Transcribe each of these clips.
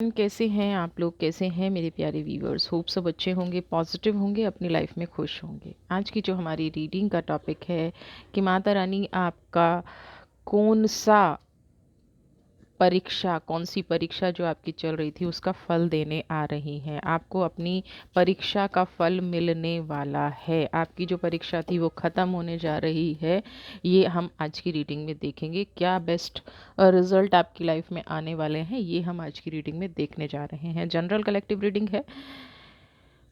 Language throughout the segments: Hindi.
कैसे हैं आप लोग? कैसे हैं मेरे प्यारे व्यूवर्स? होप सब अच्छे होंगे, पॉजिटिव होंगे, अपनी लाइफ में खुश होंगे। आज की जो हमारी रीडिंग का टॉपिक है कि माता रानी आपका कौन सा परीक्षा, कौन सी परीक्षा जो आपकी चल रही थी उसका फल देने आ रही हैं। आपको अपनी परीक्षा का फल मिलने वाला है। आपकी जो परीक्षा थी वो ख़त्म होने जा रही है। ये हम आज की रीडिंग में देखेंगे। क्या बेस्ट रिजल्ट आपकी लाइफ में आने वाले हैं, ये हम आज की रीडिंग में देखने जा रहे हैं। जनरल कलेक्टिव रीडिंग है।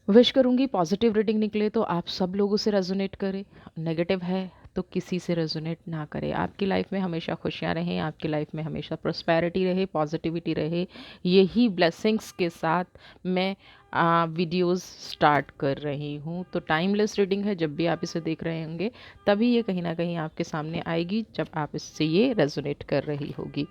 विश करूँगी पॉजिटिव रीडिंग निकले तो आप सब लोगों से रेजोनेट करे, नेगेटिव है तो किसी से रेजोनेट ना करे। आपकी लाइफ में हमेशा खुशियाँ रहें, आपकी लाइफ में हमेशा प्रोस्पेरिटी रहे, पॉजिटिविटी रहे। यही ब्लेसिंग्स के साथ मैं वीडियोस स्टार्ट कर रही हूँ। तो टाइमलेस रीडिंग है। जब भी आप इसे देख रहे होंगे तभी ये कहीं ना कहीं आपके सामने आएगी, जब आप इससे ये रेजोनेट कर रही होगी।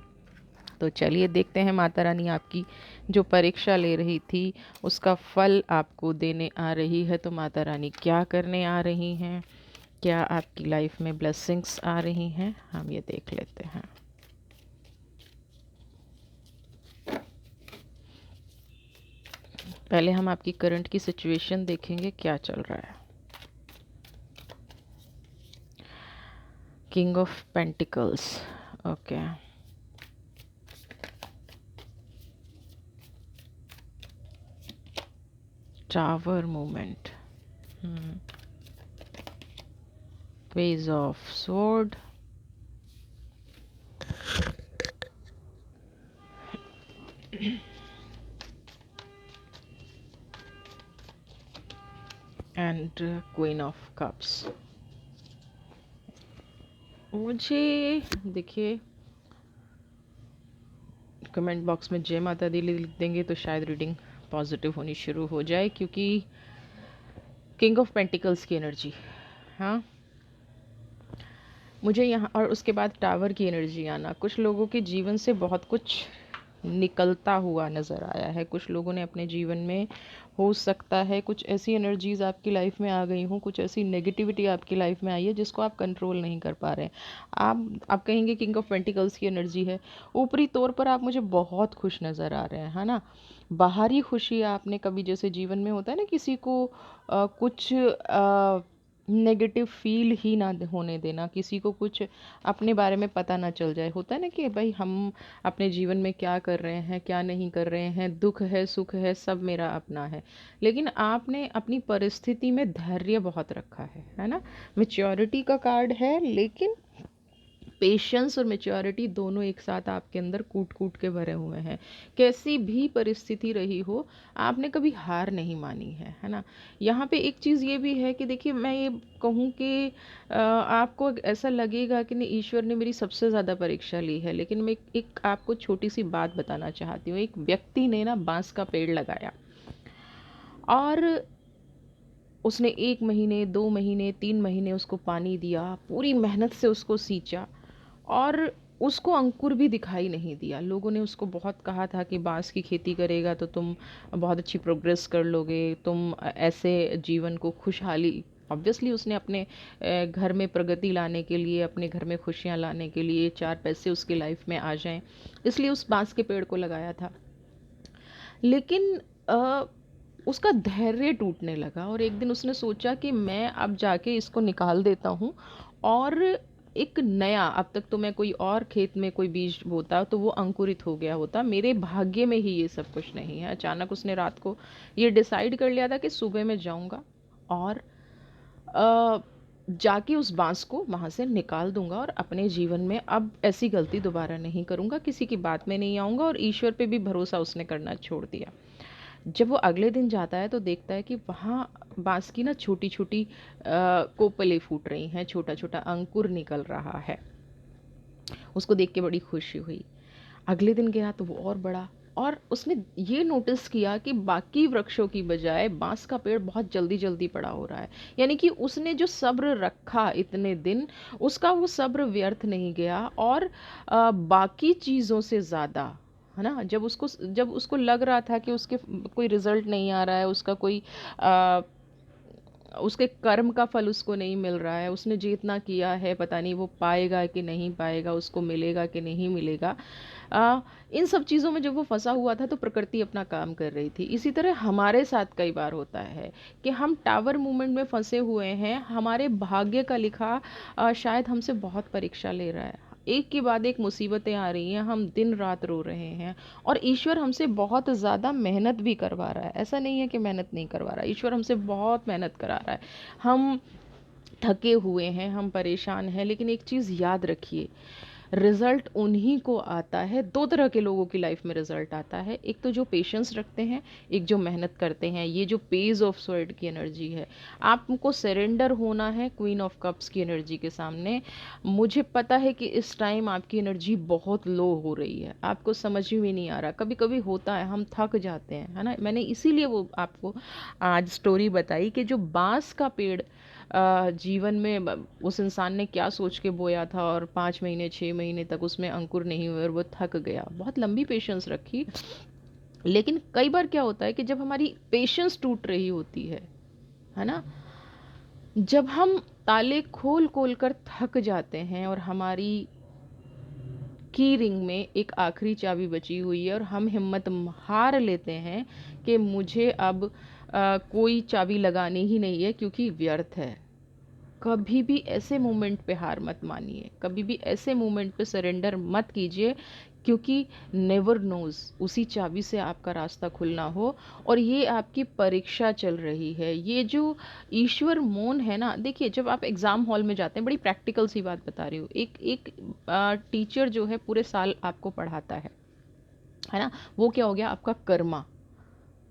तो चलिए देखते हैं माता रानी आपकी जो परीक्षा ले रही थी उसका फल आपको देने आ रही है। तो माता रानी क्या करने आ रही हैं, क्या आपकी लाइफ में ब्लेसिंग्स आ रही हैं, हम ये देख लेते हैं। पहले हम आपकी करंट की सिचुएशन देखेंगे, क्या चल रहा है। King of pentacles, okay. Tower movement, page of sword, and queen of cups. मुझे देखिए, कमेंट बॉक्स में जय माता दी लिख देंगे तो शायद रीडिंग पॉजिटिव होनी शुरू हो जाए, क्योंकि किंग ऑफ पेंटिकल्स की एनर्जी, हाँ, मुझे यहाँ, और उसके बाद टावर की एनर्जी आना। कुछ लोगों के जीवन से बहुत कुछ निकलता हुआ नज़र आया है। कुछ लोगों ने अपने जीवन में, हो सकता है कुछ ऐसी एनर्जीज़ आपकी लाइफ में आ गई हों, कुछ ऐसी नेगेटिविटी आपकी लाइफ में आई है जिसको आप कंट्रोल नहीं कर पा रहे हैं। आप कहेंगे किंग ऑफ पेंटिकल्स की एनर्जी है। ऊपरी तौर पर आप मुझे बहुत खुश नज़र आ रहे हैं, है ना। बाहरी खुशी आपने कभी, जैसे जीवन में होता है ना, किसी को कुछ नेगेटिव फील ही ना होने देना, किसी को कुछ अपने बारे में पता ना चल जाए। होता है ना कि भाई हम अपने जीवन में क्या कर रहे हैं, क्या नहीं कर रहे हैं, दुख है सुख है सब मेरा अपना है। लेकिन आपने अपनी परिस्थिति में धैर्य बहुत रखा है ना। मेच्योरिटी का कार्ड है, लेकिन पेशेंस और मेच्योरिटी दोनों एक साथ आपके अंदर कूट कूट के भरे हुए हैं। कैसी भी परिस्थिति रही हो, आपने कभी हार नहीं मानी है ना। यहाँ पे एक चीज़ ये भी है कि देखिए, मैं ये कहूँ कि आपको ऐसा लगेगा कि नहीं, ईश्वर ने मेरी सबसे ज़्यादा परीक्षा ली है, लेकिन मैं एक आपको छोटी सी बात बताना चाहती हूँ। एक व्यक्ति ने ना बांस का पेड़ लगाया, और उसने 1 महीने 2 महीने 3 महीने उसको पानी दिया, पूरी मेहनत से उसको सींचा, और उसको अंकुर भी दिखाई नहीं दिया। लोगों ने उसको बहुत कहा था कि बांस की खेती करेगा तो तुम बहुत अच्छी प्रोग्रेस कर लोगे, तुम ऐसे जीवन को खुशहाली, ऑब्वियसली उसने अपने घर में प्रगति लाने के लिए, अपने घर में खुशियाँ लाने के लिए, 4 पैसे उसकी लाइफ में आ जाएं, इसलिए उस बांस के पेड़ को लगाया था। लेकिन उसका धैर्य टूटने लगा, और एक दिन उसने सोचा कि मैं अब जाके इसको निकाल देता हूँ, और एक नया, अब तक तो मैं कोई और खेत में कोई बीज बोता तो वो अंकुरित हो गया होता, मेरे भाग्य में ही ये सब कुछ नहीं है। अचानक उसने रात को ये डिसाइड कर लिया था कि सुबह मैं जाऊँगा और जाके उस बांस को वहाँ से निकाल दूंगा, और अपने जीवन में अब ऐसी गलती दोबारा नहीं करूँगा, किसी की बात में नहीं आऊँगा, और ईश्वर पे भी भरोसा उसने करना छोड़ दिया। जब वो अगले दिन जाता है तो देखता है कि वहाँ बांस की ना छोटी छोटी कोपलें फूट रही हैं, छोटा छोटा अंकुर निकल रहा है। उसको देख के बड़ी खुशी हुई। अगले दिन गया तो वो और बड़ा, और उसने ये नोटिस किया कि बाकी वृक्षों की बजाय बांस का पेड़ बहुत जल्दी जल्दी बड़ा हो रहा है। यानी कि उसने जो सब्र रखा इतने दिन, उसका वो सब्र व्यर्थ नहीं गया, और बाकी चीज़ों से ज़्यादा, है ना, जब उसको लग रहा था कि उसके कोई रिजल्ट नहीं आ रहा है, उसका कोई आ, उसके कर्म का फल उसको नहीं मिल रहा है, उसने जितना किया है पता नहीं वो पाएगा कि नहीं पाएगा, उसको मिलेगा कि नहीं मिलेगा, इन सब चीज़ों में जब वो फंसा हुआ था तो प्रकृति अपना काम कर रही थी। इसी तरह हमारे साथ कई बार होता है कि हम टावर मूवमेंट में फंसे हुए हैं, हमारे भाग्य का लिखा शायद हमसे बहुत परीक्षा ले रहा है, एक के बाद एक मुसीबतें आ रही हैं, हम दिन रात रो रहे हैं, और ईश्वर हमसे बहुत ज़्यादा मेहनत भी करवा रहा है। ऐसा नहीं है कि मेहनत नहीं करवा रहा है, ईश्वर हमसे बहुत मेहनत करा रहा है। हम थके हुए हैं, हम परेशान हैं, लेकिन एक चीज़ याद रखिए, रिजल्ट उन्हीं को आता है। दो तरह के लोगों की लाइफ में रिजल्ट आता है, एक तो जो पेशेंस रखते हैं, एक जो मेहनत करते हैं। ये जो पेज ऑफ स्वर्ड की एनर्जी है, आपको सरेंडर होना है क्वीन ऑफ कप्स की एनर्जी के सामने। मुझे पता है कि इस टाइम आपकी एनर्जी बहुत लो हो रही है, आपको समझ में नहीं आ रहा, कभी कभी होता है, हम थक जाते हैं, है ना। मैंने इसीलिए वो आपको आज स्टोरी बताई कि जो बांस का पेड़ जीवन में उस इंसान ने क्या सोच के बोया था, और 5 महीने 6 महीने तक उसमें अंकुर नहीं हुए और वो थक गया, बहुत लंबी पेशेंस रखी। लेकिन कई बार क्या होता है कि जब हमारी पेशेंस टूट रही होती है ना, जब हम ताले खोल खोल कर थक जाते हैं और हमारी की रिंग में एक आखिरी चाबी बची हुई है और हम हिम्मत हार लेते हैं कि मुझे अब कोई चाबी लगानी ही नहीं है क्योंकि व्यर्थ है। कभी भी ऐसे मोमेंट पे हार मत मानिए, कभी भी ऐसे मोमेंट पे सरेंडर मत कीजिए, क्योंकि नेवर नोज उसी चाबी से आपका रास्ता खुलना हो। और ये आपकी परीक्षा चल रही है, ये जो ईश्वर मौन है ना। देखिए, जब आप एग्ज़ाम हॉल में जाते हैं, बड़ी प्रैक्टिकल सी बात बता रही हूँ, एक एक टीचर जो है पूरे साल आपको पढ़ाता है ना, वो क्या हो गया आपका कर्मा।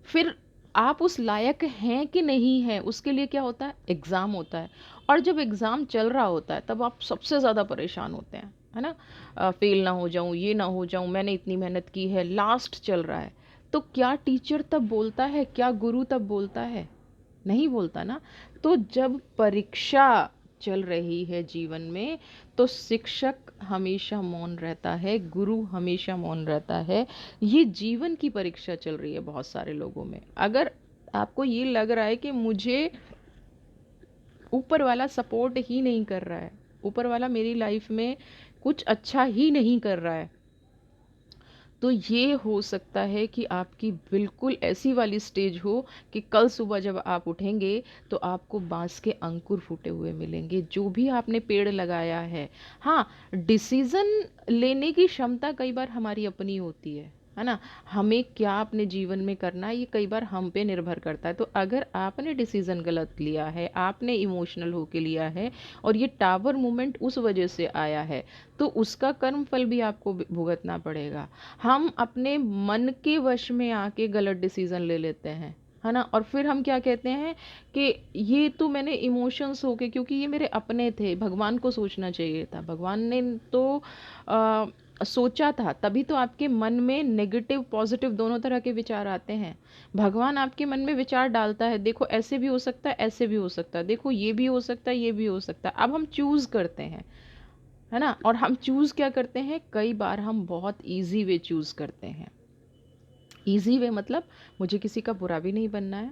फिर आप उस लायक हैं कि नहीं हैं, उसके लिए क्या होता है, एग्ज़ाम होता है। और जब एग्ज़ाम चल रहा होता है तब आप सबसे ज़्यादा परेशान होते हैं, है ना। फेल ना हो जाऊं, ये ना हो जाऊं, मैंने इतनी मेहनत की है, लास्ट चल रहा है। तो क्या टीचर तब बोलता है, क्या गुरु तब बोलता है? नहीं बोलता ना। तो जब परीक्षा चल रही है जीवन में, तो शिक्षक हमेशा मौन रहता है, गुरु हमेशा मौन रहता है। ये जीवन की परीक्षा चल रही है बहुत सारे लोगों में। अगर आपको ये लग रहा है कि मुझे ऊपर वाला सपोर्ट ही नहीं कर रहा है, ऊपर वाला मेरी लाइफ में कुछ अच्छा ही नहीं कर रहा है, तो ये हो सकता है कि आपकी बिल्कुल ऐसी वाली स्टेज हो कि कल सुबह जब आप उठेंगे तो आपको बांस के अंकुर फूटे हुए मिलेंगे, जो भी आपने पेड़ लगाया है। हाँ, डिसीजन लेने की क्षमता कई बार हमारी अपनी होती है ना। हमें क्या अपने जीवन में करना है, ये कई बार हम पे निर्भर करता है। तो अगर आपने डिसीजन गलत लिया है, आपने इमोशनल होके लिया है, और ये टावर मूवमेंट उस वजह से आया है, तो उसका कर्म फल भी आपको भुगतना पड़ेगा। हम अपने मन के वश में आके गलत डिसीजन ले लेते हैं, है ना। और फिर हम क्या कहते हैं कि ये तो मैंने इमोशंस होके, क्योंकि ये मेरे अपने थे, भगवान को सोचना चाहिए था, भगवान ने तो आ, सोचा था, तभी तो आपके मन में नेगेटिव पॉजिटिव दोनों तरह के विचार आते हैं। भगवान आपके मन में विचार डालता है, देखो ऐसे भी हो सकता है, ऐसे भी हो सकता है, देखो ये भी हो सकता है, ये भी हो सकता है। अब हम चूज करते हैं, है ना। और हम चूज क्या करते हैं, कई बार हम बहुत इजी वे चूज करते हैं। इजी वे मतलब मुझे किसी का बुरा भी नहीं बनना है,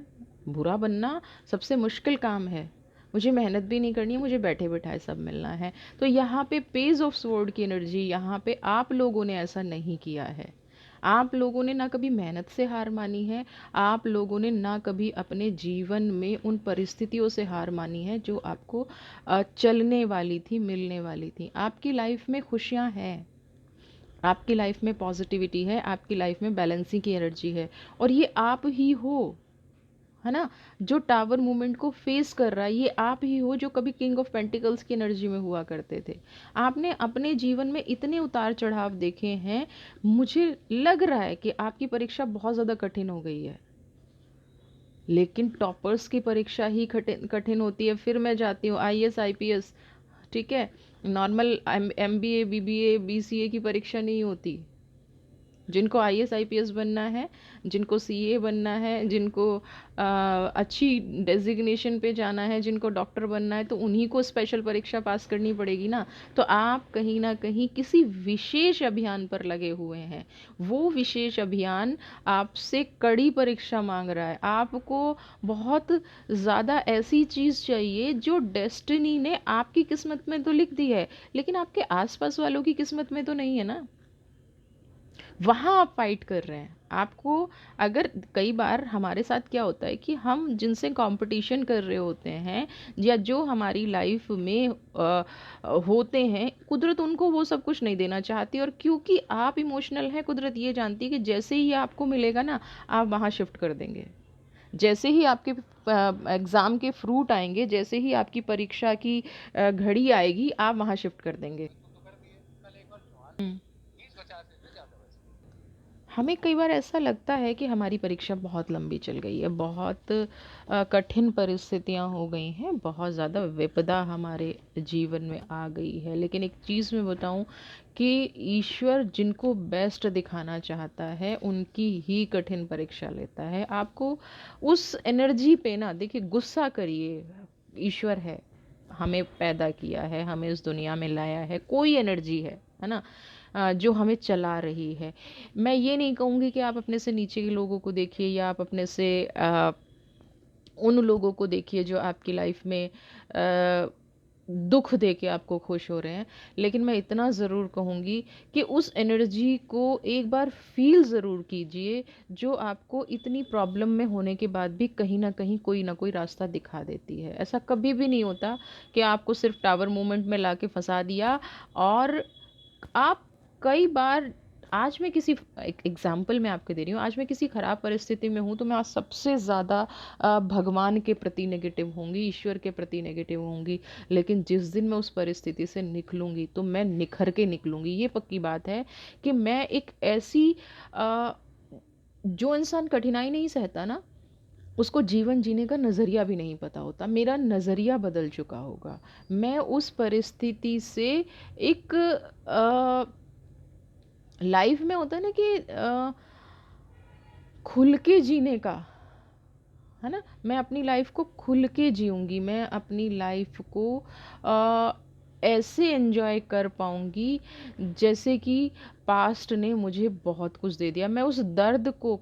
बुरा बनना सबसे मुश्किल काम है, मुझे मेहनत भी नहीं करनी है, मुझे बैठे बैठाए सब मिलना है। तो यहाँ पे पेज ऑफ स्वॉर्ड की एनर्जी, यहाँ पे आप लोगों ने ऐसा नहीं किया है। आप लोगों ने ना कभी मेहनत से हार मानी है, आप लोगों ने ना कभी अपने जीवन में उन परिस्थितियों से हार मानी है जो आपको चलने वाली थी, मिलने वाली थी। आपकी लाइफ में खुशियाँ हैं, आपकी लाइफ में पॉजिटिविटी है, आपकी लाइफ में बैलेंसिंग की एनर्जी है, और ये आप ही हो, है ना। जो टावर मूवमेंट को फेस कर रहा है, ये आप ही हो जो कभी किंग ऑफ पेंटिकल्स की एनर्जी में हुआ करते थे। आपने अपने जीवन में इतने उतार चढ़ाव देखे हैं, मुझे लग रहा है कि आपकी परीक्षा बहुत ज़्यादा कठिन हो गई है, लेकिन टॉपर्स की परीक्षा ही कठिन कठिन होती है। फिर मैं जाती हूँ आईएएस आईपीएस, ठीक है, नॉर्मल एमबीए बीबीए बीसीए की परीक्षा नहीं होती। जिनको आईएएस आईपीएस बनना है, जिनको सीए बनना है, जिनको अच्छी डेजिग्नेशन पे जाना है, जिनको डॉक्टर बनना है, तो उन्हीं को स्पेशल परीक्षा पास करनी पड़ेगी ना। तो आप कहीं ना कहीं किसी विशेष अभियान पर लगे हुए हैं, वो विशेष अभियान आपसे कड़ी परीक्षा मांग रहा है। आपको बहुत ज़्यादा ऐसी चीज़ चाहिए जो डेस्टिनी ने आपकी किस्मत में तो लिख दी है, लेकिन आपके आसपास वालों की किस्मत में तो नहीं है ना। वहाँ आप फाइट कर रहे हैं। आपको अगर कई बार हमारे साथ क्या होता है कि हम जिनसे कंपटीशन कर रहे होते हैं या जो हमारी लाइफ में होते हैं, कुदरत उनको वो सब कुछ नहीं देना चाहती, और क्योंकि आप इमोशनल हैं, कुदरत ये जानती है कि जैसे ही आपको मिलेगा ना, आप वहाँ शिफ्ट कर देंगे। जैसे ही आपके एग्ज़ाम के फ्रूट आएंगे, जैसे ही आपकी परीक्षा की घड़ी आएगी, आप वहाँ शिफ्ट कर देंगे। हम्म। हमें कई बार ऐसा लगता है कि हमारी परीक्षा बहुत लंबी चल गई है, बहुत कठिन परिस्थितियां हो गई हैं, बहुत ज़्यादा विपदा हमारे जीवन में आ गई है। लेकिन एक चीज़ मैं बताऊं कि ईश्वर जिनको बेस्ट दिखाना चाहता है उनकी ही कठिन परीक्षा लेता है। आपको उस एनर्जी पे ना देखिए, गुस्सा करिए, ईश्वर है, हमें पैदा किया है, हमें इस दुनिया में लाया है, कोई एनर्जी है ना, जो हमें चला रही है। मैं ये नहीं कहूँगी कि आप अपने से नीचे के लोगों को देखिए, या आप अपने से उन लोगों को देखिए जो आपकी लाइफ में दुख दे के आपको खुश हो रहे हैं। लेकिन मैं इतना ज़रूर कहूँगी कि उस एनर्जी को एक बार फील ज़रूर कीजिए, जो आपको इतनी प्रॉब्लम में होने के बाद भी कहीं ना कहीं कोई ना कोई रास्ता दिखा देती है। ऐसा कभी भी नहीं होता कि आपको सिर्फ टावर मोमेंट में ला के फंसा दिया। और आप कई बार, आज मैं किसी एक एग्जाम्पल मैं आपको दे रही हूँ, आज मैं किसी ख़राब परिस्थिति में हूँ तो मैं आज सबसे ज़्यादा भगवान के प्रति नेगेटिव होंगी, ईश्वर के प्रति नेगेटिव होंगी। लेकिन जिस दिन मैं उस परिस्थिति से निकलूँगी तो मैं निखर के निकलूँगी। ये पक्की बात है कि मैं एक ऐसी अ, जो इंसान कठिनाई नहीं सहता ना, उसको जीवन जीने का नज़रिया भी नहीं पता होता। मेरा नज़रिया बदल चुका होगा। मैं उस परिस्थिति से एक लाइफ में होता है ना कि खुल के जीने का, है ना, मैं अपनी लाइफ को खुल के जीऊँगी, मैं अपनी लाइफ को अ, ऐसे एंजॉय कर पाऊँगी जैसे कि पास्ट ने मुझे बहुत कुछ दे दिया। मैं उस दर्द को,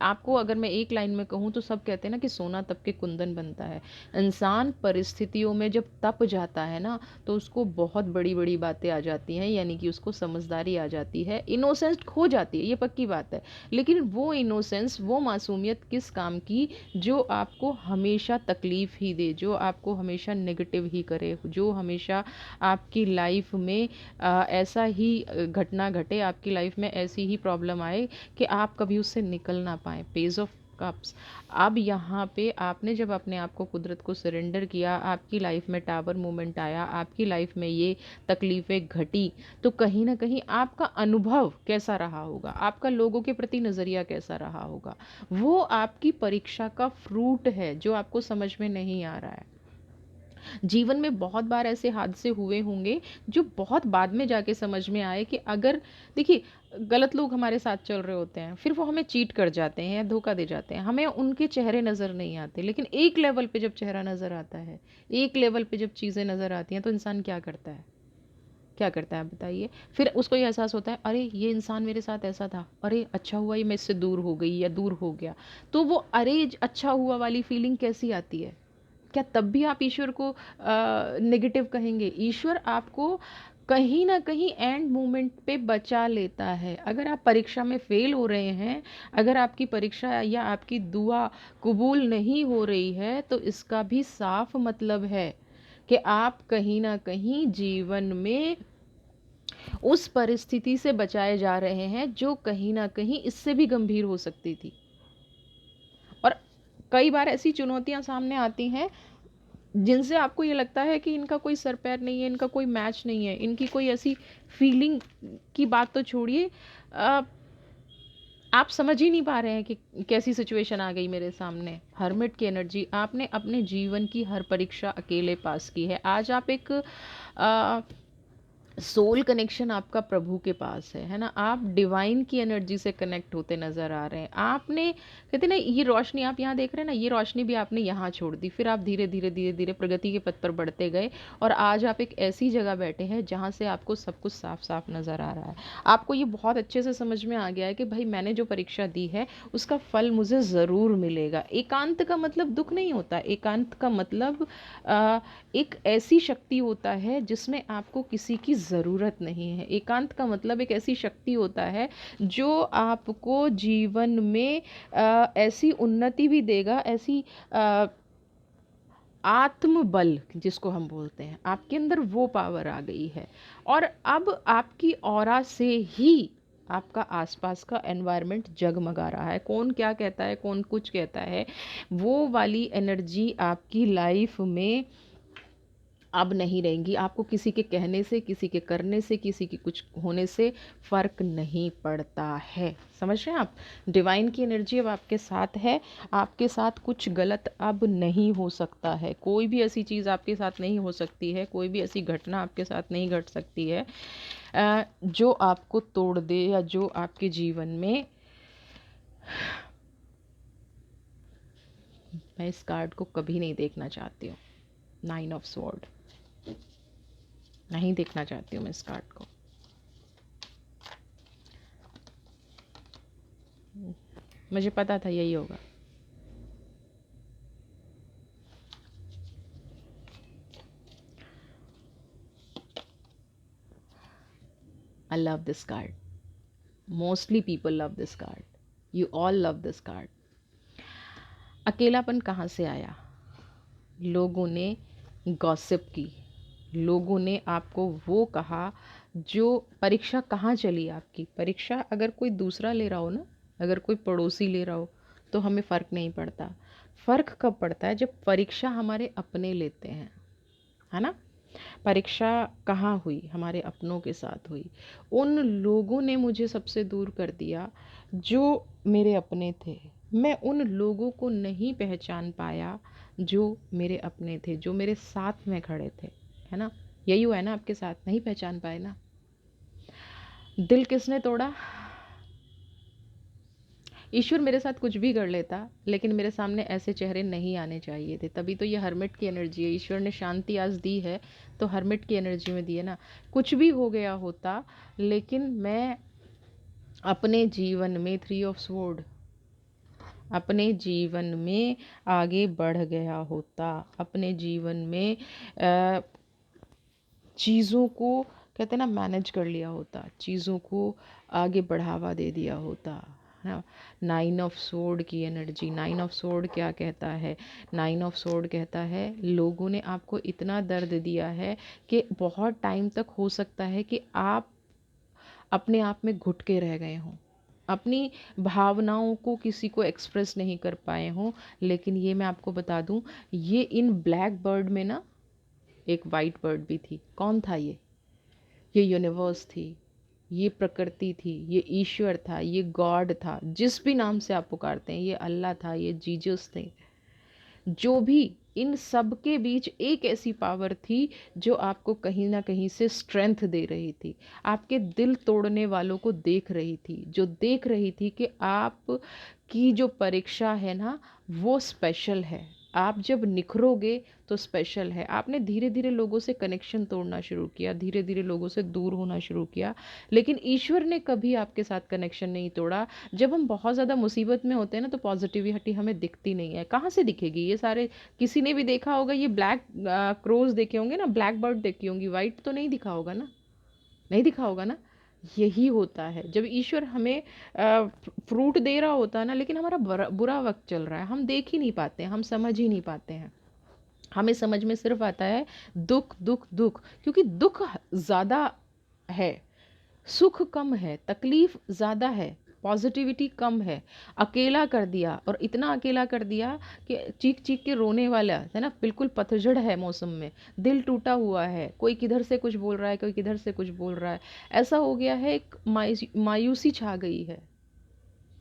आपको अगर मैं एक लाइन में कहूँ तो सब कहते हैं ना कि सोना तप के कुंदन बनता है। इंसान परिस्थितियों में जब तप जाता है ना, तो उसको बहुत बड़ी बड़ी बातें आ जाती हैं, यानी कि उसको समझदारी आ जाती है, इनोसेंस खो जाती है, ये पक्की बात है। लेकिन वो इनोसेंस, वो मासूमियत किस काम की, जो आपको हमेशा तकलीफ़ ही दे, जो आपको हमेशा नेगेटिव ही करे, जो हमेशा आपकी लाइफ में ऐसा ही घटना घटे, आपकी लाइफ में ऐसी ही प्रॉब्लम आए कि आप कभी उससे निकल ना पाए। Page of cups. अब यहाँ पे आपने जब अपने आप को कुदरत को सरेंडर किया, आपकी लाइफ में टावर मोमेंट आया, आपकी लाइफ में ये तकलीफ़ें घटी, तो कहीं ना कहीं आपका अनुभव कैसा रहा होगा, आपका लोगों के प्रति नज़रिया कैसा रहा होगा, वो आपकी परीक्षा का फ्रूट है जो आपको समझ में नहीं आ रहा है। जीवन में बहुत बार ऐसे हादसे हुए होंगे जो बहुत बाद में जाके समझ में आए कि अगर, देखिए, गलत लोग हमारे साथ चल रहे होते हैं, फिर वो हमें चीट कर जाते हैं या धोखा दे जाते हैं, हमें उनके चेहरे नज़र नहीं आते। लेकिन एक लेवल पे जब चेहरा नज़र आता है, एक लेवल पे जब चीज़ें नज़र आती हैं, तो इंसान क्या करता है, क्या करता है आप बताइए। फिर उसको ये एहसास होता है, अरे ये इंसान मेरे साथ ऐसा था, अरे अच्छा हुआ ये मैं इससे दूर हो गई या दूर हो गया। तो वो अरे अच्छा हुआ वाली फीलिंग कैसी आती है? क्या तब भी आप ईश्वर को नेगेटिव कहेंगे? ईश्वर आपको कहीं ना कहीं एंड मोमेंट पे बचा लेता है। अगर आप परीक्षा में फेल हो रहे हैं, अगर आपकी परीक्षा या आपकी दुआ कबूल नहीं हो रही है, तो इसका भी साफ मतलब है कि आप कहीं ना कहीं जीवन में उस परिस्थिति से बचाए जा रहे हैं जो कहीं ना कहीं इससे भी गंभीर हो सकती थी। और कई बार ऐसी चुनौतियां सामने आती हैं जिनसे आपको ये लगता है कि इनका कोई सर पैर नहीं है, इनका कोई मैच नहीं है, इनकी कोई ऐसी फीलिंग की बात तो छोड़िए, आप समझ ही नहीं पा रहे हैं कि कैसी सिचुएशन आ गई मेरे सामने। हर्मिट की एनर्जी, आपने अपने जीवन की हर परीक्षा अकेले पास की है। आज आप एक सोल कनेक्शन आपका प्रभु के पास है ना, आप डिवाइन की एनर्जी से कनेक्ट होते नज़र आ रहे हैं। आपने, कहते ना, ये रोशनी आप यहाँ देख रहे हैं ना, ये रोशनी भी आपने यहाँ छोड़ दी, फिर आप धीरे धीरे धीरे धीरे प्रगति के पथ पर बढ़ते गए, और आज आप एक ऐसी जगह बैठे हैं जहाँ से आपको सब कुछ साफ साफ नज़र आ रहा है। आपको ये बहुत अच्छे से समझ में आ गया है कि भाई मैंने जो परीक्षा दी है उसका फल मुझे ज़रूर मिलेगा। एकांत का मतलब दुख नहीं होता, एकांत का मतलब एक ऐसी शक्ति होता है जिसमें आपको किसी की ज़रूरत नहीं है। एकांत का मतलब एक ऐसी शक्ति होता है जो आपको जीवन में ऐसी उन्नति भी देगा, ऐसी अ, आत्मबल जिसको हम बोलते हैं, आपके अंदर वो पावर आ गई है। और अब आपकी ऑरा से ही आपका आसपास का एनवायरनमेंट जगमगा रहा है। कौन क्या कहता है, कौन कुछ कहता है, वो वाली एनर्जी आपकी लाइफ में अब नहीं रहेंगी। आपको किसी के कहने से, किसी के करने से, किसी के कुछ होने से फ़र्क नहीं पड़ता है। समझ रहे हैं आप? डिवाइन की एनर्जी अब आपके साथ है। आपके साथ कुछ गलत अब नहीं हो सकता है। कोई भी ऐसी चीज़ आपके साथ नहीं हो सकती है, कोई भी ऐसी घटना आपके साथ नहीं घट सकती है जो आपको तोड़ दे या जो आपके जीवन में। मैं इस कार्ड को कभी नहीं देखना चाहती हूँ, 9 ऑफ स्वॉर्ड नहीं देखना चाहती हूँ मैं इस कार्ड को। मुझे पता था यही होगा। I love this card. Mostly people love this card. You all love this card. अकेलापन कहाँ से आया? लोगों ने गॉसिप की, लोगों ने आपको वो कहा। जो परीक्षा कहाँ चली आपकी? परीक्षा अगर कोई दूसरा ले रहा हो ना, अगर कोई पड़ोसी ले रहा हो तो हमें फ़र्क नहीं पड़ता। फ़र्क कब पड़ता है? जब परीक्षा हमारे अपने लेते हैं, है ना? परीक्षा कहाँ हुई? हमारे अपनों के साथ हुई। उन लोगों ने मुझे सबसे दूर कर दिया जो मेरे अपने थे। मैं उन लोगों को नहीं पहचान पाया जो मेरे अपने थे, जो मेरे साथ में खड़े थे, है ना? यही हुआ है ना आपके साथ? नहीं पहचान पाए ना? दिल किसने तोड़ा? ईश्वर मेरे साथ कुछ भी कर लेता, लेकिन मेरे सामने ऐसे चेहरे नहीं आने चाहिए थे। तभी तो ये हर्मिट की एनर्जी है। ईश्वर ने शांति आज दी है तो हर्मिट की एनर्जी में दी है ना। कुछ भी हो गया होता, लेकिन मैं अपने जीवन में 3 ऑफ स्वॉर्ड, अपने जीवन में आगे बढ़ गया होता। अपने जीवन में चीज़ों को कहते हैं ना मैनेज कर लिया होता, चीज़ों को आगे बढ़ावा दे दिया होता, है ना। 9 ऑफ स्वॉर्ड की एनर्जी, 9 ऑफ स्वॉर्ड क्या कहता है? 9 ऑफ स्वॉर्ड कहता है लोगों ने आपको इतना दर्द दिया है कि बहुत टाइम तक हो सकता है कि आप अपने आप में घुट के रह गए हों, अपनी भावनाओं को किसी को एक्सप्रेस नहीं कर पाए हों। लेकिन ये मैं आपको बता दूं, ये इन ब्लैक बर्ड में ना एक वाइट बर्ड भी थी। कौन था ये यूनिवर्स थी, ये प्रकृति थी, ये ईश्वर था, ये गॉड था, जिस भी नाम से आप पुकारते हैं, ये अल्लाह था, ये जीसस थे। जो भी, इन सब के बीच एक ऐसी पावर थी जो आपको कहीं ना कहीं से स्ट्रेंथ दे रही थी, आपके दिल तोड़ने वालों को देख रही थी, जो देख रही थी कि आप की जो परीक्षा है ना वो स्पेशल है। आप जब निखरोगे तो स्पेशल है। आपने धीरे धीरे लोगों से कनेक्शन तोड़ना शुरू किया, धीरे धीरे लोगों से दूर होना शुरू किया, लेकिन ईश्वर ने कभी आपके साथ कनेक्शन नहीं तोड़ा। जब हम बहुत ज़्यादा मुसीबत में होते हैं ना तो पॉजिटिविटी हमें दिखती नहीं है। कहाँ से दिखेगी? ये सारे, किसी ने भी देखा होगा, ये ब्लैक क्रोज देखे होंगे ना, ब्लैक बर्ड देखी होंगी, वाइट तो नहीं दिखा होगा ना, नहीं दिखा होगा ना। यही होता है जब ईश्वर हमें फ्रूट दे रहा होता है ना, लेकिन हमारा बुरा वक्त चल रहा है, हम देख ही नहीं पाते हैं, हम समझ ही नहीं पाते हैं। हमें समझ में सिर्फ आता है दुख दुख दुख, क्योंकि दुख ज़्यादा है, सुख कम है, तकलीफ ज़्यादा है, पॉजिटिविटी कम है। अकेला कर दिया, और इतना अकेला कर दिया कि चीख चीख के रोने वाला है ना। बिल्कुल पतझड़ है मौसम में, दिल टूटा हुआ है, कोई किधर से कुछ बोल रहा है, कोई किधर से कुछ बोल रहा है। ऐसा हो गया है, एक मायूसी छा गई है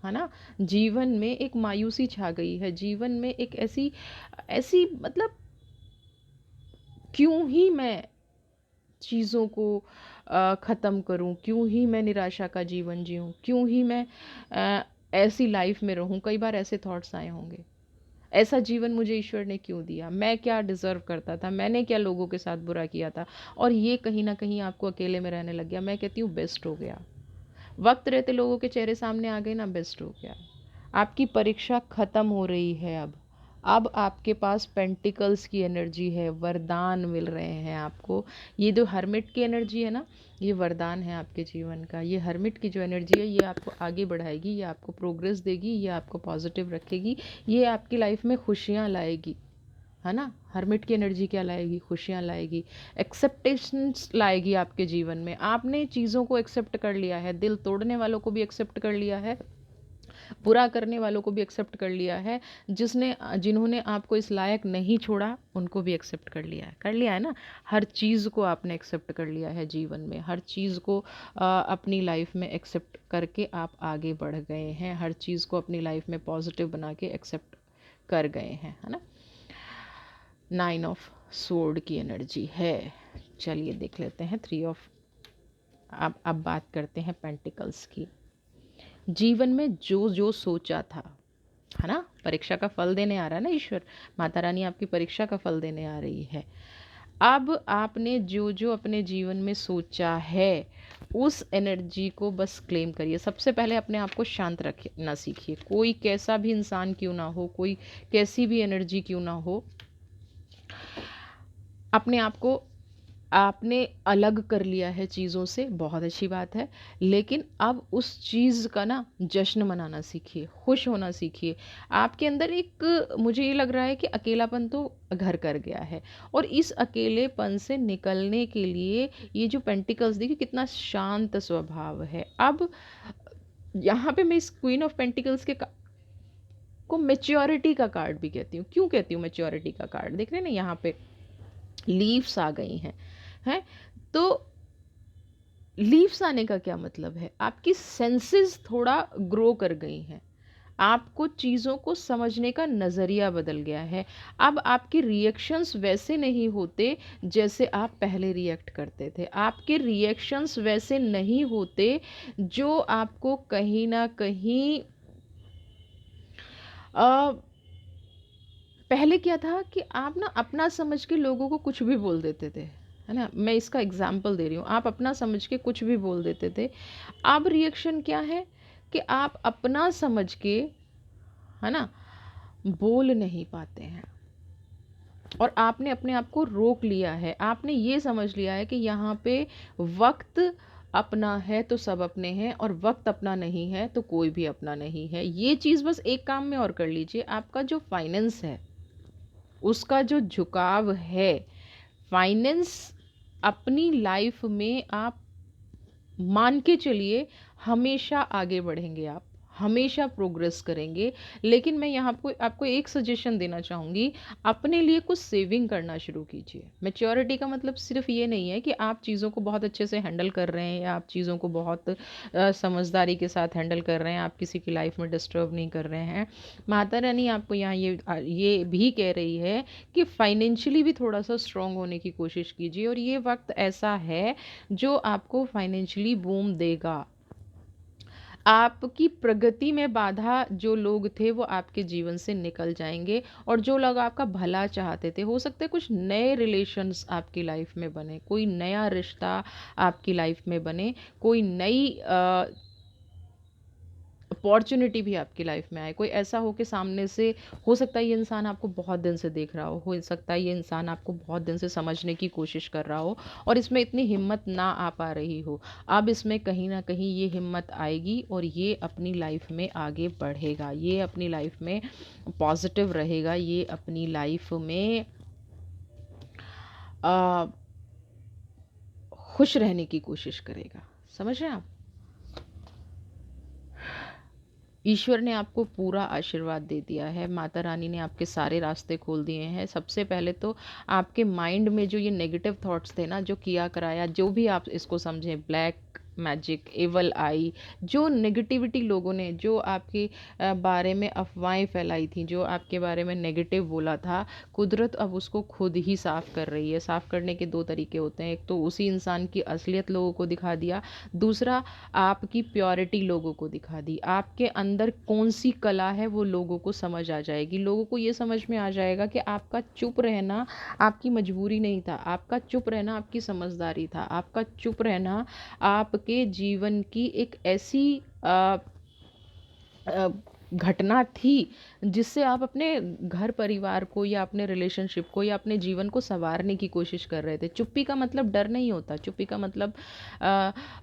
ना। जीवन में एक मायूसी छा गई है, जीवन में एक ऐसी ऐसी मतलब क्यों ही मैं चीज़ों को ख़त्म करूं, क्यों ही मैं निराशा का जीवन जीऊं, क्यों ही मैं ऐसी लाइफ में रहूं। कई बार ऐसे थॉट्स आए होंगे, ऐसा जीवन मुझे ईश्वर ने क्यों दिया, मैं क्या डिज़र्व करता था, मैंने क्या लोगों के साथ बुरा किया था। और ये कहीं ना कहीं आपको अकेले में रहने लग गया। मैं कहती हूँ बेस्ट हो गया, वक्त रहते लोगों के चेहरे सामने आ गए ना, बेस्ट हो गया। आपकी परीक्षा ख़त्म हो रही है अब, अब आपके पास पेंटिकल्स की एनर्जी है, वरदान मिल रहे हैं आपको। ये जो हर्मिट की एनर्जी है ना, ये वरदान है आपके जीवन का। ये हर्मिट की जो एनर्जी है ये आपको आगे बढ़ाएगी, ये आपको प्रोग्रेस देगी, ये आपको पॉजिटिव रखेगी, ये आपकी लाइफ में खुशियाँ लाएगी, है ना। हर्मिट की एनर्जी क्या लाएगी? खुशियाँ लाएगी, एक्सेप्टेशंस लाएगी आपके जीवन में। आपने चीज़ों को एक्सेप्ट कर लिया है, दिल तोड़ने वालों को भी एक्सेप्ट कर लिया है, बुरा करने वालों को भी एक्सेप्ट कर लिया है, जिन्होंने आपको इस लायक नहीं छोड़ा उनको भी एक्सेप्ट कर लिया है ना। हर चीज़ को आपने एक्सेप्ट कर लिया है जीवन में, हर चीज़ को अपनी लाइफ में एक्सेप्ट करके आप आगे बढ़ गए हैं, हर चीज़ को अपनी लाइफ में पॉजिटिव बना के एक्सेप्ट कर गए हैं, है ना। 9 ऑफ स्वॉर्ड की एनर्जी है। चलिए देख लेते हैं 3 ऑफ। अब बात करते हैं पेंटिकल्स की। जीवन में जो जो सोचा था, है ना, परीक्षा का फल देने आ रहा है ना ईश्वर, माता रानी आपकी परीक्षा का फल देने आ रही है। अब आपने जो जो अपने जीवन में सोचा है उस एनर्जी को बस क्लेम करिए। सबसे पहले अपने आप को शांत रखना सीखिए। कोई कैसा भी इंसान क्यों ना हो, कोई कैसी भी एनर्जी क्यों ना हो, अपने आप को आपने अलग कर लिया है चीज़ों से, बहुत अच्छी बात है। लेकिन अब उस चीज़ का ना जश्न मनाना सीखिए, खुश होना सीखिए। आपके अंदर एक, मुझे ये लग रहा है कि अकेलापन तो घर कर गया है, और इस अकेलेपन से निकलने के लिए ये जो पेंटिकल्स, देखिए कितना शांत स्वभाव है। अब यहाँ पे मैं इस क्वीन ऑफ पेंटिकल्स के को मेच्योरिटी का कार्ड भी कहती हूँ। क्यों कहती हूँ मेच्योरिटी का कार्ड? देख रहे हैं ना, यहाँ पे लीव्स आ गई हैं। तो लीव्स आने का क्या मतलब है? आपकी सेंसेस थोड़ा ग्रो कर गई हैं, आपको चीज़ों को समझने का नज़रिया बदल गया है। अब आपके रिएक्शंस वैसे नहीं होते जैसे आप पहले रिएक्ट करते थे, आपके रिएक्शंस वैसे नहीं होते जो आपको कहीं ना कहीं अ, पहले क्या था कि आप ना अपना समझ के लोगों को कुछ भी बोल देते थे, है ना। मैं इसका एग्जाम्पल दे रही हूँ, आप अपना समझ के कुछ भी बोल देते थे। अब रिएक्शन क्या है कि आप अपना समझ के, है ना, बोल नहीं पाते हैं, और आपने अपने आप को रोक लिया है। आपने ये समझ लिया है कि यहाँ पे वक्त अपना है तो सब अपने हैं, और वक्त अपना नहीं है तो कोई भी अपना नहीं है। ये चीज़ बस एक काम में और कर लीजिए, आपका जो फाइनेंस है उसका जो झुकाव है, फाइनेंस अपनी लाइफ में आप मान के चलिए, हमेशा आगे बढ़ेंगे, आप हमेशा प्रोग्रेस करेंगे। लेकिन मैं यहाँ आपको एक सजेशन देना चाहूँगी, अपने लिए कुछ सेविंग करना शुरू कीजिए। मैच्योरिटी का मतलब सिर्फ ये नहीं है कि आप चीज़ों को बहुत अच्छे से हैंडल कर रहे हैं, या आप चीज़ों को बहुत समझदारी के साथ हैंडल कर रहे हैं, आप किसी की लाइफ में डिस्टर्ब नहीं कर रहे हैं। माता रानी आपको यहाँ ये भी कह रही है कि फाइनेंशियली भी थोड़ा सा स्ट्रांग होने की कोशिश कीजिए, और ये वक्त ऐसा है जो आपको फाइनेंशियली बूम देगा। आपकी प्रगति में बाधा जो लोग थे वो आपके जीवन से निकल जाएंगे, और जो लोग आपका भला चाहते थे, हो सकता है कुछ नए रिलेशंस आपकी लाइफ में बने, कोई नया रिश्ता आपकी लाइफ में बने, कोई नई अपॉर्चुनिटी भी आपकी लाइफ में आए। कोई ऐसा हो कि सामने से, हो सकता है ये इंसान आपको बहुत दिन से देख रहा हो सकता है ये इंसान आपको बहुत दिन से समझने की कोशिश कर रहा हो, और इसमें इतनी हिम्मत ना आ पा रही हो। अब इसमें कहीं ना कहीं ये हिम्मत आएगी, और ये अपनी लाइफ में आगे बढ़ेगा, ये अपनी लाइफ में पॉजिटिव रहेगा, ये अपनी लाइफ में आ, खुश रहने की कोशिश करेगा। समझ रहे हैं आप? ईश्वर ने आपको पूरा आशीर्वाद दे दिया है, माता रानी ने आपके सारे रास्ते खोल दिए हैं। सबसे पहले तो आपके माइंड में जो ये नेगेटिव थॉट्स थे ना, जो किया कराया, जो भी आप इसको समझें, ब्लैक मैजिक, एवल आई, जो नेगेटिविटी लोगों ने, जो आपके बारे में अफवाहें फैलाई थी, जो आपके बारे में नेगेटिव बोला था, कुदरत अब उसको खुद ही साफ़ कर रही है। साफ़ करने के दो तरीके होते हैं, एक तो उसी इंसान की असलियत लोगों को दिखा दिया, दूसरा आपकी प्योरिटी लोगों को दिखा दी। आपके अंदर कौन सी कला है वो लोगों को समझ आ जाएगी। लोगों को ये समझ में आ जाएगा कि आपका चुप रहना आपकी मजबूरी नहीं था, आपका चुप रहना आपकी समझदारी था, आपका चुप रहना आपके जीवन की एक ऐसी घटना थी जिससे आप अपने घर परिवार को या अपने रिलेशनशिप को या अपने जीवन को संवारने की कोशिश कर रहे थे। चुप्पी का मतलब डर नहीं होता, चुप्पी का मतलब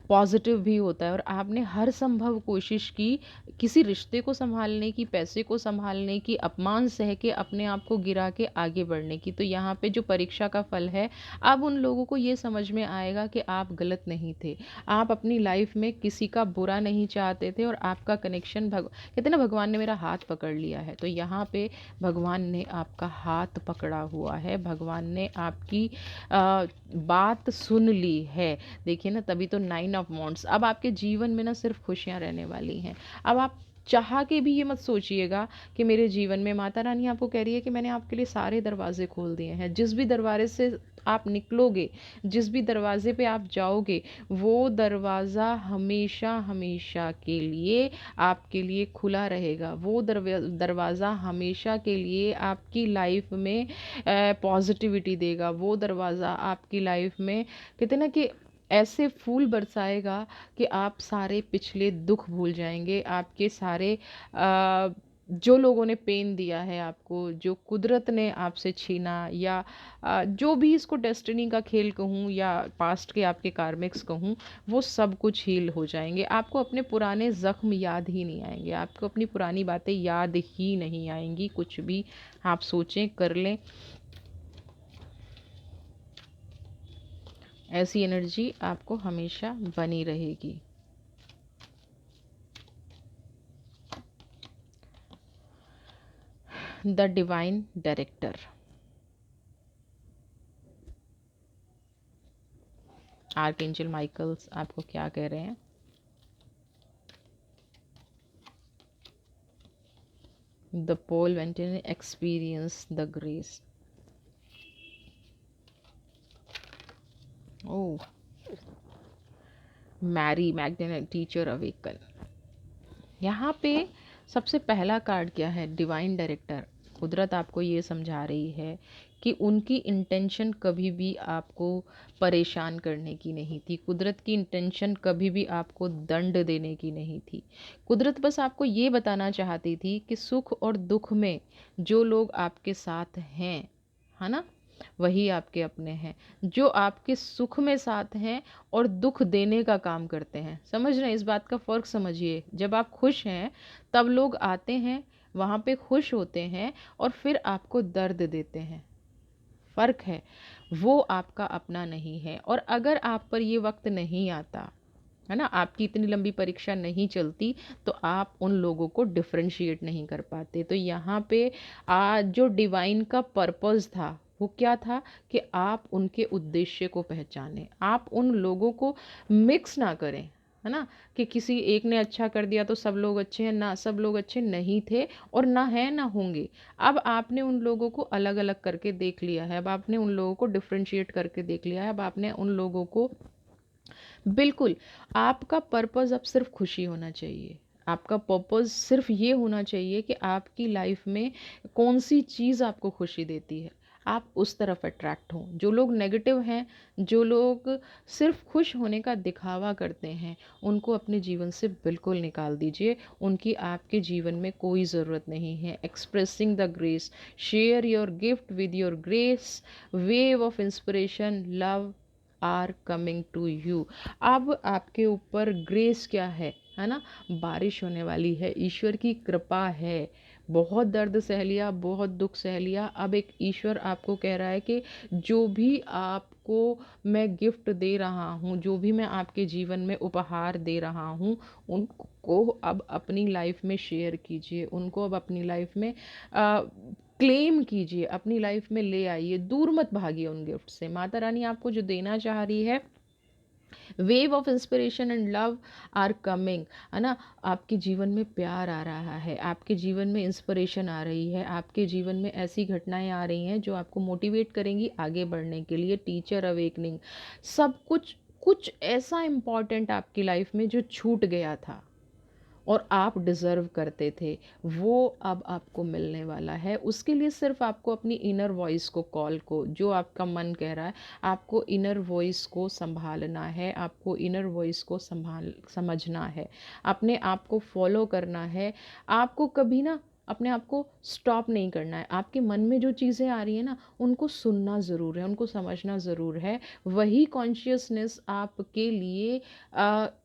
पॉजिटिव भी होता है। और आपने हर संभव कोशिश की किसी रिश्ते को संभालने की, पैसे को संभालने की, अपमान सह के अपने आप को गिरा के आगे बढ़ने की। तो यहाँ पे जो परीक्षा का फल है, अब उन लोगों को ये समझ में आएगा कि आप गलत नहीं थे, आप अपनी लाइफ में किसी का बुरा नहीं चाहते थे, और आपका कनेक्शन कहते ना भगवान ने मेरा हाथ पकड़ लिया है। तो यहाँ पे भगवान ने आपका हाथ पकड़ा हुआ है, भगवान ने आपकी बात सुन ली है। देखिए ना, तभी तो 9 ऑफ वांड्स। अब आपके जीवन में ना सिर्फ खुशियाँ रहने वाली हैं। अब आप चाह के भी ये मत सोचिएगा कि मेरे जीवन में, माता रानी आपको कह रही है कि मैंने आपके लिए सारे दरवाजे खोल दिए हैं। जिस भी दरवाजे से आप निकलोगे, जिस भी दरवाजे पे आप जाओगे, वो दरवाज़ा हमेशा हमेशा के लिए आपके लिए खुला रहेगा। वो दरवाज़ा हमेशा के लिए आपकी लाइफ में पॉजिटिविटी देगा। वो दरवाज़ा आपकी लाइफ में कहते ना कि ऐसे फूल बरसाएगा कि आप सारे पिछले दुख भूल जाएंगे। आपके सारे जो लोगों ने पेन दिया है आपको, जो कुदरत ने आपसे छीना, या जो भी इसको डेस्टिनी का खेल कहूँ या पास्ट के आपके कार्मिक्स कहूँ, वो सब कुछ हील हो जाएंगे। आपको अपने पुराने ज़ख्म याद ही नहीं आएंगे, आपको अपनी पुरानी बातें याद ही नहीं आएंगी। कुछ भी आप सोचें, कर लें, ऐसी एनर्जी आपको हमेशा बनी रहेगी। The divine director. Archangel Michaels आपको क्या कह रहे हैं? The pole went in experience the grace. Oh, Mary magnetic teacher awaken. यहाँ पे सबसे पहला कार्ड क्या है? Divine director. कुदरत आपको ये समझा रही है कि उनकी इंटेंशन कभी भी आपको परेशान करने की नहीं थी। कुदरत की इंटेंशन कभी भी आपको दंड देने की नहीं थी। कुदरत बस आपको ये बताना चाहती थी कि सुख और दुख में जो लोग आपके साथ हैं, है ना, वही आपके अपने हैं। जो आपके सुख में साथ हैं और दुख देने का काम करते हैं। समझ रहे हैं? इस बात का फ़र्क समझिए। जब आप खुश हैं तब लोग आते हैं, वहाँ पे खुश होते हैं और फिर आपको दर्द देते हैं। फ़र्क है, वो आपका अपना नहीं है। और अगर आप पर ये वक्त नहीं आता, है ना, आपकी इतनी लंबी परीक्षा नहीं चलती, तो आप उन लोगों को डिफ्रेंशिएट नहीं कर पाते। तो यहाँ पे जो डिवाइन का पर्पस था वो क्या था कि आप उनके उद्देश्य को पहचानें। आप उन लोगों को मिक्स ना करें, है ना, कि किसी एक ने अच्छा कर दिया तो सब लोग अच्छे हैं। ना, सब लोग अच्छे नहीं थे और ना है ना होंगे। अब आपने उन लोगों को अलग अलग करके देख लिया है, अब आपने उन लोगों को डिफ्रेंशिएट करके देख लिया है। अब आपने उन लोगों को, बिल्कुल, आपका पर्पस अब सिर्फ खुशी होना चाहिए। आपका पर्पस सिर्फ ये होना चाहिए कि आपकी लाइफ में कौन सी चीज़ आपको खुशी देती है, आप उस तरफ अट्रैक्ट हों। जो लोग नेगेटिव हैं, जो लोग सिर्फ खुश होने का दिखावा करते हैं, उनको अपने जीवन से बिल्कुल निकाल दीजिए। उनकी आपके जीवन में कोई ज़रूरत नहीं है। Expressing the grace, share your gift with your grace, wave of inspiration, love are coming to you. अब आपके ऊपर ग्रेस क्या है ना, बारिश होने वाली है, ईश्वर की कृपा है। बहुत दर्द सह लिया, बहुत दुख सह लिया, अब एक ईश्वर आपको कह रहा है कि जो भी आपको मैं गिफ्ट दे रहा हूँ, जो भी मैं आपके जीवन में उपहार दे रहा हूँ, उनको अब अपनी लाइफ में शेयर कीजिए। उनको अब अपनी लाइफ में क्लेम कीजिए, अपनी लाइफ में ले आइए। दूर मत भागिए उन गिफ्ट से। माता रानी आपको जो देना चाह रही है, wave of inspiration and love are coming, है ना। आपके जीवन में प्यार आ रहा है, आपके जीवन में इंस्पिरेशन आ रही है, आपके जीवन में ऐसी घटनाएं आ रही हैं जो आपको मोटिवेट करेंगी आगे बढ़ने के लिए। टीचर अवेकनिंग, सब कुछ, कुछ ऐसा इम्पॉर्टेंट आपकी लाइफ में जो छूट गया था, और आप डिज़र्व करते थे, वो अब आपको मिलने वाला है। उसके लिए सिर्फ़ आपको अपनी इनर वॉइस को जो आपका मन कह रहा है, आपको इनर वॉइस को सँभालना है, आपको इनर वॉइस को समझना है, अपने आप को फ़ॉलो करना है। आपको कभी ना अपने आप को स्टॉप नहीं करना है। आपके मन में जो चीज़ें आ रही हैं ना, उनको सुनना ज़रूर है, उनको समझना ज़रूर है। वही कॉन्शियसनेस आपके लिए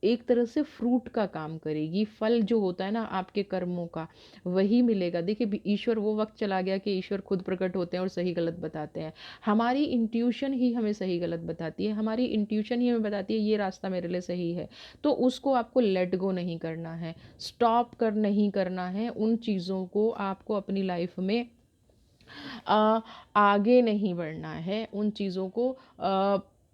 एक तरह से फ्रूट का काम करेगी। फल जो होता है ना आपके कर्मों का, वही मिलेगा। देखिए ईश्वर, वो वक़्त चला गया कि ईश्वर खुद प्रकट होते हैं और सही गलत बताते हैं। हमारी इंट्यूशन ही हमें सही गलत बताती है, हमारी इंट्यूशन ही हमें बताती है ये रास्ता मेरे लिए सही है। तो उसको आपको लेट गो नहीं करना है, नहीं करना है उन चीज़ों को। आपको अपनी लाइफ में आगे नहीं बढ़ना है, उन चीज़ों को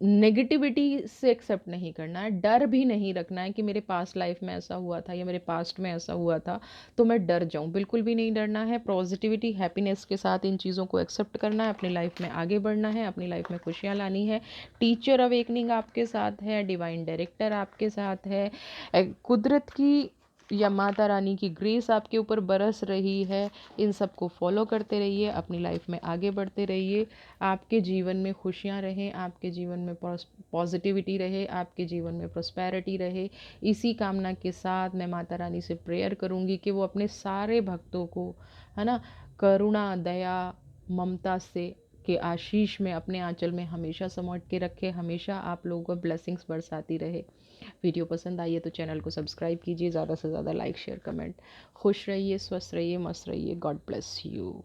नेगेटिविटी से एक्सेप्ट नहीं करना है, डर भी नहीं रखना है कि मेरे पास्ट लाइफ में ऐसा हुआ था या मेरे पास्ट में ऐसा हुआ था तो मैं डर जाऊं। बिल्कुल भी नहीं डरना है। पॉजिटिविटी, हैप्पीनेस के साथ इन चीज़ों को एक्सेप्ट करना है, अपनी लाइफ में आगे बढ़ना है, अपनी लाइफ में खुशियाँ लानी है। टीचर अवेकनिंग आपके साथ है, डिवाइन डायरेक्टर आपके साथ है, कुदरत की या माता रानी की ग्रेस आपके ऊपर बरस रही है। इन सब को फॉलो करते रहिए, अपनी लाइफ में आगे बढ़ते रहिए। आपके जीवन में खुशियाँ रहें, आपके जीवन में पॉजिटिविटी रहे, आपके जीवन में प्रॉस्पेरिटी रहे। इसी कामना के साथ मैं माता रानी से प्रेयर करूँगी कि वो अपने सारे भक्तों को, है ना, करुणा, दया, ममता से के आशीष में अपने आंचल में हमेशा समेट के रखे, हमेशा आप लोगों को ब्लेसिंग्स बरसाती रहे। वीडियो पसंद आई है तो चैनल को सब्सक्राइब कीजिए, ज़्यादा से ज़्यादा लाइक शेयर कमेंट। खुश रहिए, स्वस्थ रहिए, मस्त रहिए। God bless you.